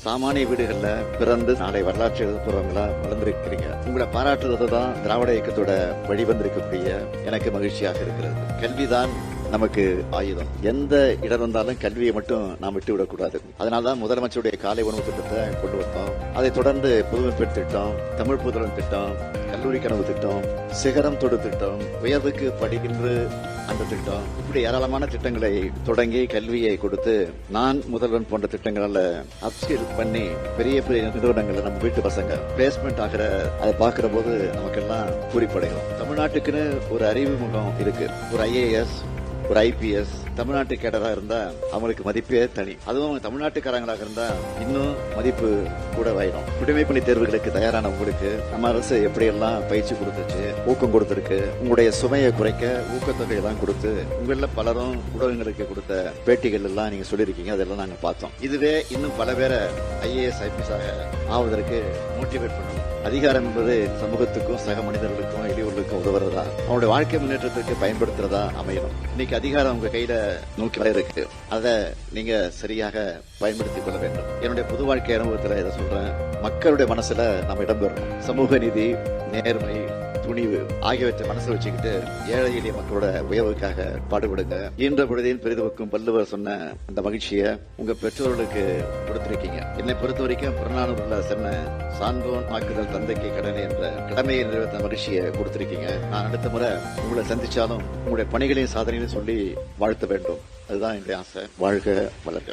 சாமானிய வீடுகள்ல பிறந்து நாளை வரலாற்று எழுதப்படுறவங்களா வளர்ந்திருக்கிறீங்க. உங்களை பாராட்டுவதுதான் திராவிட இயக்கத்தோட வழிவந்திருக்கக்கூடிய எனக்கு மகிழ்ச்சியாக இருக்கிறது. கல்விதான் நமக்கு ஆயுதம். எந்த இடம் வந்தாலும் கல்வியை மட்டும் நாம் விட்டு விடக்கூடாது. அதனால்தான் முதலமைச்சருடைய காலை உணவு திட்டத்தை கொண்டு வந்தோம். அதை தொடர்ந்து புதுமை பெண் திட்டம், தமிழ் புதல்வன் திட்டம், கல்லூரி கனவு திட்டம், சிகரம் தொடு திட்டம், உயர்வுக்கு படிக்கின்ற அந்த திட்டம், இப்படி ஏராளமான திட்டங்களை தொடங்கி கல்வியை கொடுத்து நான் முதல்வன் போன்ற திட்டங்களால அப்ஸ்கில் பண்ணி பெரிய பெரிய நிறுவனங்கள்ல நம்ம வீட்டு பசங்க பிளேஸ்மெண்ட் ஆகிற அதை பார்க்கிற போது நமக்கெல்லாம் பூரிப்படையும். தமிழ்நாட்டுக்குன்னு ஒரு அறிவு முகம் இருக்கு. ஒரு IAS, ஒரு IPS தமிழ்நாட்டு கேடரா இருந்தா அவங்களுக்கு மதிப்பே தனி. அதுவும் தமிழ்நாட்டுக்காரங்களாக இருந்தா இன்னும் மதிப்பு கூட வாயிடும். குடிமைப்பணி தேர்வுகளுக்கு தயாரான உங்களுக்கு நம்ம அரசு எப்படியெல்லாம் பயிற்சி கொடுத்துச்சு, ஊக்கம் கொடுத்திருக்கு. உங்களுடைய சுமையை குறைக்க ஊக்கத்தொகை எல்லாம் கொடுத்து உங்கள பலரும் ஊடகங்களுக்கு கொடுத்த பேட்டிகள் எல்லாம் நீங்க சொல்லியிருக்கீங்க. அதெல்லாம் நாங்க பார்த்தோம். இதுவே இன்னும் பல பேரை IAS IPS ஆவதற்கு மோட்டிவேட் பண்ணணும். அதிகாரம் என்பது சமூகத்துக்கும் சக மனிதர்களுக்கும் எளியவர்களுக்கும் உதவுறதா, அவனுடைய வாழ்க்கை முன்னேற்றத்திற்கு பயன்படுத்துறதா அமையணும். இன்னைக்கு அதிகாரம் உங்க கையில நோக்கி வர இருக்கு. அதை நீங்க சரியாக பயன்படுத்திக் கொள்ள வேண்டும். என்னுடைய புது வாழ்க்கை அனுபவத்தில் இதை சொல்றேன். மக்களுடைய மனசுல நம்ம இடம்பெறணும். சமூக நீதி, நேர்மை, துணிவு ஆகியவற்றை மனசில் வச்சுக்கிட்டு ஏழை எளிய மக்களோட உயர்வுக்காக பாடுபடுங்க. ஈன்ற பொழுதின் பெரிதுவக்கும் வள்ளுவர் சொன்ன அந்த மகிழ்ச்சியை உங்க பெற்றோர்களுக்கு கொடுத்திருக்கீங்க. என்னை பொறுத்த வரைக்கும் புறநானூறுல சொன்ன சான்றோன் ஆக்குதல் தந்தைக்கு கடனை என்ற கடமையை நிறைவேற்ற மகிழ்ச்சியை கொடுத்திருக்கீங்க. நான் அடுத்த முறை உங்களை சந்திச்சாலும் உங்களுடைய பணிகளையும் சாதனையும் சொல்லி வாழ்த்த வேண்டும். அதுதான் என்னுடைய ஆசை. வாழ்க வளர்க.